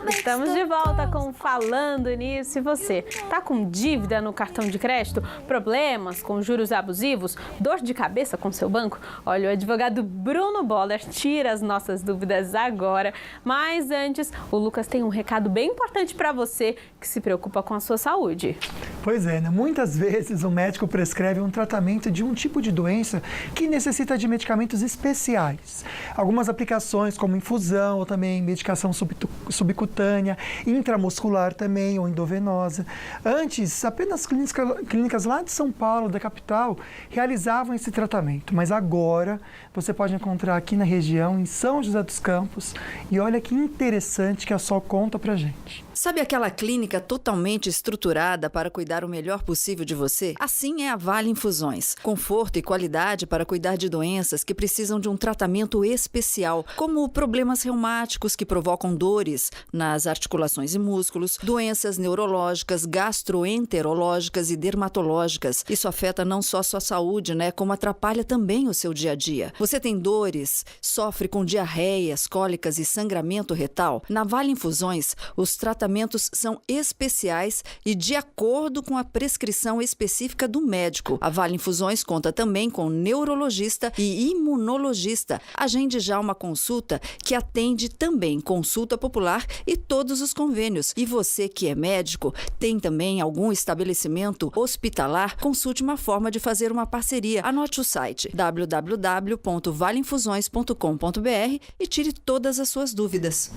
Estamos de volta com Falando Nisso. E você, tá com dívida no cartão de crédito? Problemas com juros abusivos? Dor de cabeça com seu banco? Olha, o advogado Bruno Boller tira as nossas dúvidas agora. Mas antes, o Lucas tem um recado bem importante para você que se preocupa com a sua saúde. Pois é, né? Muitas vezes o médico prescreve um tratamento de um tipo de doença que necessita de medicamentos especiais. Algumas aplicações, como infusão ou também medicação subcutânea, intramuscular também, ou endovenosa. Antes, apenas clínicas lá de São Paulo, da capital, realizavam esse tratamento. Mas agora, você pode encontrar aqui na região, em São José dos Campos. E olha que interessante que a Sol conta pra gente. Sabe aquela clínica totalmente estruturada para cuidar o melhor possível de você? Assim é a Vale Infusões. Conforto e qualidade para cuidar de doenças que precisam de um tratamento especial, como problemas reumáticos que provocam dores nas articulações e músculos, doenças neurológicas, gastroenterológicas e dermatológicas. Isso afeta não só a sua saúde, como atrapalha também o seu dia a dia. Você tem dores, sofre com diarreias, cólicas e sangramento retal? Na Vale Infusões, os tratamentos são especiais e de acordo com a prescrição específica do médico. A Vale Infusões conta também com neurologista e imunologista. Agende já uma consulta que atende também consulta popular e todos os convênios. E você que é médico, tem também algum estabelecimento hospitalar? Consulte uma forma de fazer uma parceria. Anote o site www.valeinfusões.com.br e tire todas as suas dúvidas.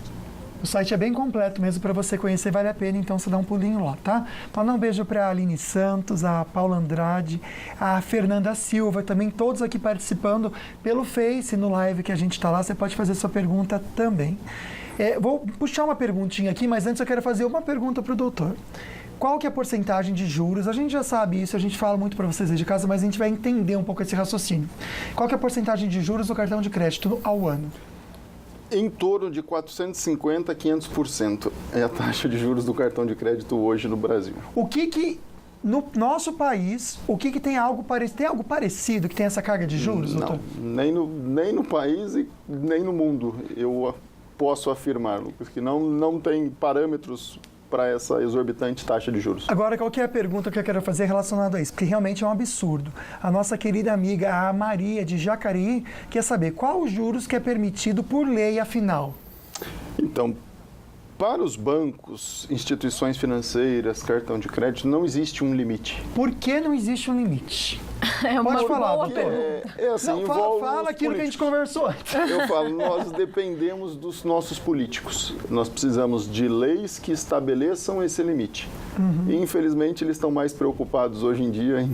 O site é bem completo mesmo para você conhecer, vale a pena, então você dá um pulinho lá, tá? Mandar um beijo para a Aline Santos, a Paula Andrade, a Fernanda Silva, também todos aqui participando pelo Face, no live que a gente está lá, você pode fazer sua pergunta também. Vou puxar uma perguntinha aqui, mas antes eu quero fazer uma pergunta para o doutor. Qual que é a porcentagem de juros? A gente já sabe isso, a gente fala muito para vocês aí de casa, mas a gente vai entender um pouco esse raciocínio. Qual que é a porcentagem de juros do cartão de crédito ao ano? Em torno de 450% a 500% é a taxa de juros do cartão de crédito hoje no Brasil. No nosso país, tem algo parecido que tem essa carga de juros, doutor? Não, nem no país e nem no mundo. Eu posso afirmar, Lucas, que não tem parâmetros para essa exorbitante taxa de juros. Agora, qual que é a pergunta que eu quero fazer relacionada a isso? Porque realmente é um absurdo. A nossa querida amiga, a Maria de Jacareí, quer saber qual os juros que é permitido por lei, afinal? Então, para os bancos, instituições financeiras, cartão de crédito, não existe um limite. Por que não existe um limite? Pode falar, boa pergunta. Fala aquilo que a gente conversou. Eu falo, nós dependemos dos nossos políticos. Nós precisamos de leis que estabeleçam esse limite. E, infelizmente, eles estão mais preocupados hoje em dia em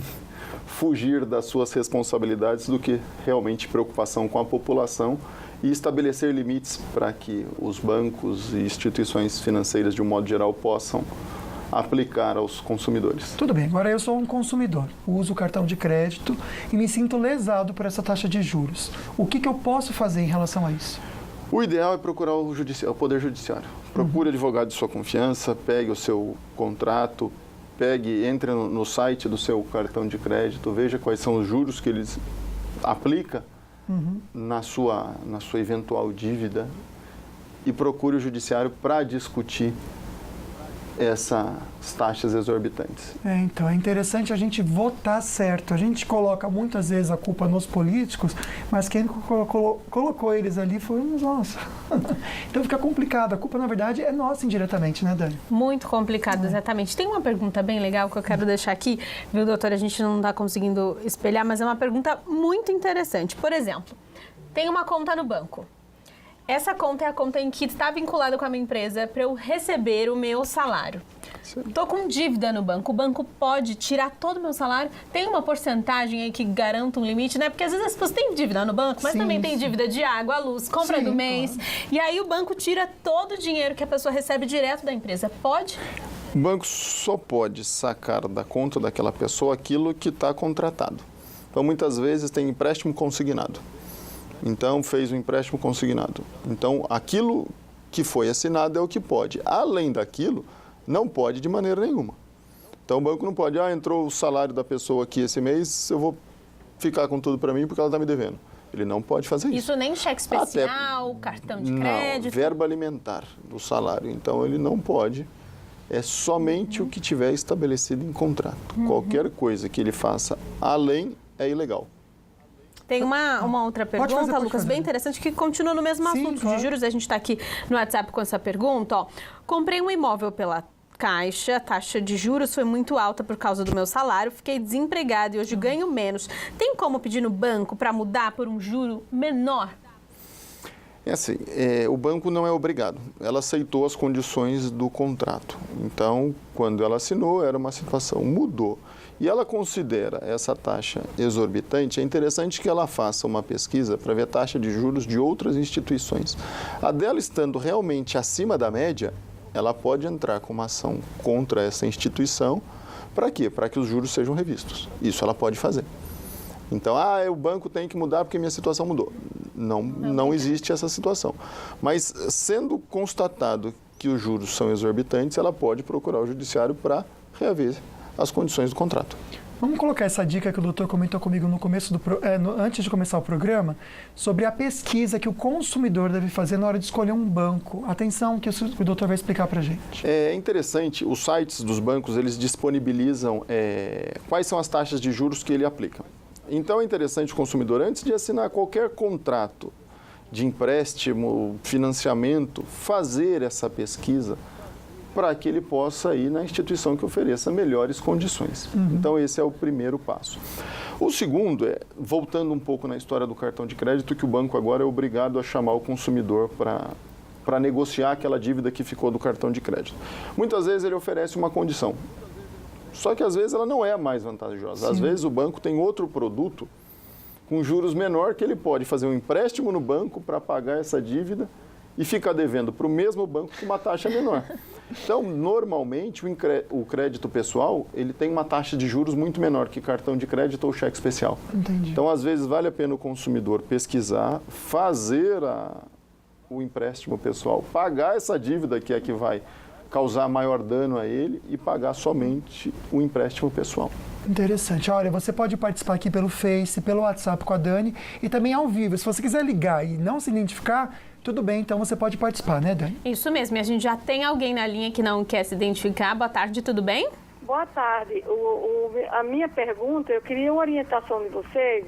fugir das suas responsabilidades do que realmente preocupação com a população e estabelecer limites para que os bancos e instituições financeiras, de um modo geral, possam aplicar aos consumidores. Tudo bem, agora eu sou um consumidor, uso o cartão de crédito e me sinto lesado por essa taxa de juros. O que eu posso fazer em relação a isso? O ideal é procurar o Poder Judiciário. Procure advogado de sua confiança, pegue o seu contrato, entre no site do seu cartão de crédito, veja quais são os juros que eles aplicam na sua eventual dívida e procure o judiciário para discutir essas taxas exorbitantes. Então, é interessante a gente votar certo. A gente coloca muitas vezes a culpa nos políticos, mas quem colocou eles ali foi nós. Então fica complicado. A culpa, na verdade, é nossa indiretamente, né, Dani? Muito complicado, exatamente. Tem uma pergunta bem legal que eu quero deixar aqui, viu, doutora? A gente não está conseguindo espelhar, mas é uma pergunta muito interessante. Por exemplo, tem uma conta no banco. Essa conta é a conta em que está vinculada com a minha empresa para eu receber o meu salário. Estou com dívida no banco. O banco pode tirar todo o meu salário? Tem uma porcentagem aí que garanta um limite, né? Porque às vezes as pessoas têm dívida no banco, mas também tem dívida de água, luz, compra do mês. Claro. E aí o banco tira todo o dinheiro que a pessoa recebe direto da empresa. Pode? O banco só pode sacar da conta daquela pessoa aquilo que está contratado. Então, muitas vezes tem empréstimo consignado. Então, fez o empréstimo consignado. Então, aquilo que foi assinado é o que pode. Além daquilo, não pode de maneira nenhuma. Então, o banco não pode, entrou o salário da pessoa aqui esse mês, eu vou ficar com tudo para mim porque ela está me devendo. Ele não pode fazer isso. Isso nem cheque especial, cartão de crédito? Não, verba alimentar do salário. Então, ele não pode. É somente o que tiver estabelecido em contrato. Qualquer coisa que ele faça além é ilegal. Tem uma outra pergunta, Lucas, bem interessante, que continua no mesmo assunto de juros. A gente está aqui no WhatsApp com essa pergunta. Ó. Comprei um imóvel pela Caixa, a taxa de juros foi muito alta por causa do meu salário, fiquei desempregada e hoje ganho menos. Tem como pedir no banco para mudar por um juro menor? É assim, o banco não é obrigado. Ela aceitou as condições do contrato. Então, quando ela assinou, era uma situação, mudou. E ela considera essa taxa exorbitante. É interessante que ela faça uma pesquisa para ver a taxa de juros de outras instituições. A dela estando realmente acima da média, ela pode entrar com uma ação contra essa instituição. Para quê? Para que os juros sejam revistos. Isso ela pode fazer. Então, o banco tem que mudar porque minha situação mudou. Não existe essa situação. Mas, sendo constatado que os juros são exorbitantes, ela pode procurar o judiciário para reaver as condições do contrato. Vamos colocar essa dica que o doutor comentou comigo no começo antes de começar o programa, sobre a pesquisa que o consumidor deve fazer na hora de escolher um banco. Atenção, que o doutor vai explicar para a gente. É interessante, os sites dos bancos, eles disponibilizam quais são as taxas de juros que ele aplica. Então, é interessante o consumidor, antes de assinar qualquer contrato de empréstimo, financiamento, fazer essa pesquisa para que ele possa ir na instituição que ofereça melhores condições. Então, esse é o primeiro passo. O segundo é, voltando um pouco na história do cartão de crédito, que o banco agora é obrigado a chamar o consumidor para negociar aquela dívida que ficou do cartão de crédito. Muitas vezes ele oferece uma condição, só que às vezes ela não é a mais vantajosa. Sim. Às vezes o banco tem outro produto com juros menor que ele pode fazer um empréstimo no banco para pagar essa dívida e ficar devendo para o mesmo banco com uma taxa menor. Então, normalmente, o crédito pessoal, ele tem uma taxa de juros muito menor que cartão de crédito ou cheque especial. Entendi. Então, às vezes, vale a pena o consumidor pesquisar, fazer o empréstimo pessoal, pagar essa dívida que é que vai causar maior dano a ele e pagar somente o empréstimo pessoal. Interessante. Olha, você pode participar aqui pelo Face, pelo WhatsApp com a Dani e também ao vivo. Se você quiser ligar e não se identificar, tudo bem, então você pode participar, né, Dani? Isso mesmo, e a gente já tem alguém na linha que não quer se identificar. Boa tarde, tudo bem? Boa tarde. A minha pergunta, eu queria uma orientação de vocês,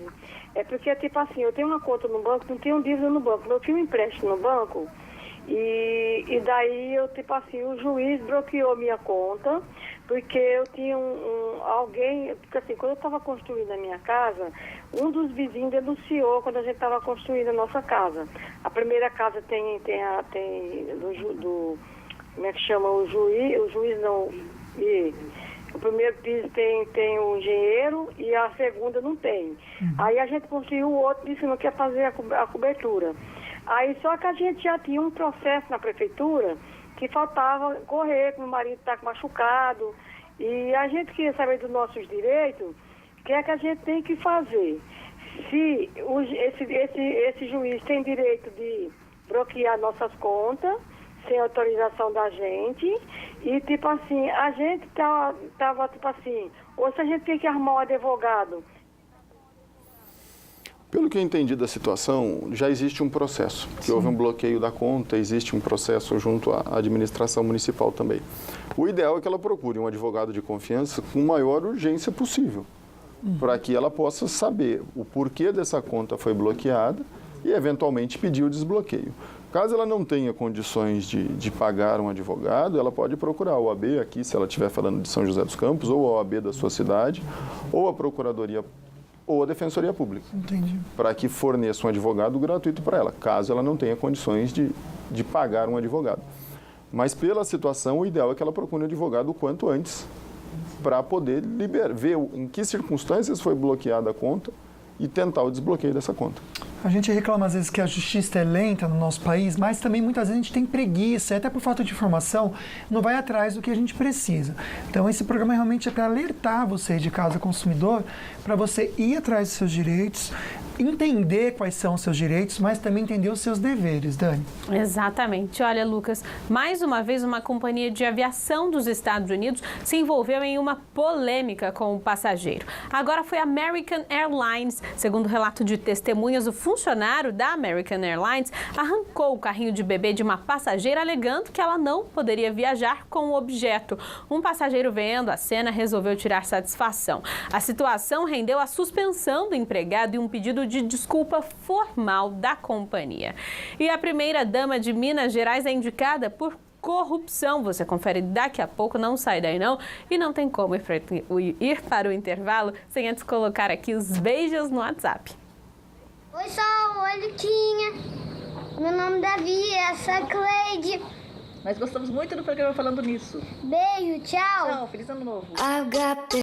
porque, tipo assim, eu tenho uma conta no banco, não tenho dívida no banco, eu tinha um empréstimo no banco, e daí, tipo assim, o juiz bloqueou minha conta, porque eu tinha alguém, porque assim, quando eu estava construindo a minha casa, um dos vizinhos denunciou quando a gente estava construindo a nossa casa. A primeira casa tem como é que chama, o juiz não, e o primeiro piso tem o engenheiro e a segunda não tem. Aí a gente construiu, o outro disse que não quer fazer a cobertura. Aí só que a gente já tinha um processo na prefeitura que faltava correr, que meu marido está machucado, e a gente queria saber dos nossos direitos, o que é que a gente tem que fazer. Se esse juiz tem direito de bloquear nossas contas, sem autorização da gente, e tipo assim, a gente tava tipo assim, ou se a gente tem que arrumar um advogado. Pelo que eu entendi da situação, já existe um processo, que houve um bloqueio da conta, existe um processo junto à administração municipal também. O ideal é que ela procure um advogado de confiança com maior urgência possível, para que ela possa saber o porquê dessa conta foi bloqueada e, eventualmente, pedir o desbloqueio. Caso ela não tenha condições de pagar um advogado, ela pode procurar a OAB aqui, se ela estiver falando de São José dos Campos, ou a OAB da sua cidade, ou a Procuradoria ou a Defensoria Pública. Entendi. Para que forneça um advogado gratuito para ela, caso ela não tenha condições de pagar um advogado. Mas pela situação, o ideal é que ela procure um advogado o quanto antes, para poder ver em que circunstâncias foi bloqueada a conta e tentar o desbloqueio dessa conta. A gente reclama às vezes que a justiça é lenta no nosso país, mas também muitas vezes a gente tem preguiça, até por falta de informação, não vai atrás do que a gente precisa. Então esse programa realmente é para alertar você de casa consumidor, para você ir atrás dos seus direitos, entender quais são os seus direitos, mas também entender os seus deveres, Dani. Exatamente. Olha, Lucas, mais uma vez uma companhia de aviação dos Estados Unidos se envolveu em uma polêmica com o passageiro. Agora foi a American Airlines. Segundo o relato de testemunhas, o funcionário da American Airlines arrancou o carrinho de bebê de uma passageira, alegando que ela não poderia viajar com o objeto. Um passageiro, vendo a cena, resolveu tirar satisfação. A situação rendeu a suspensão do empregado e um pedido de desculpa formal da companhia. E a primeira-dama de Minas Gerais é indicada por corrupção. Você confere daqui a pouco, não sai daí não. E não tem como ir para o intervalo sem antes colocar aqui os beijos no WhatsApp. Oi, Sol, oi, Luquinha. Meu nome é Davi, essa é a Cleide. Nós gostamos muito do programa Falando Nisso. Beijo, tchau. Tchau, feliz ano novo.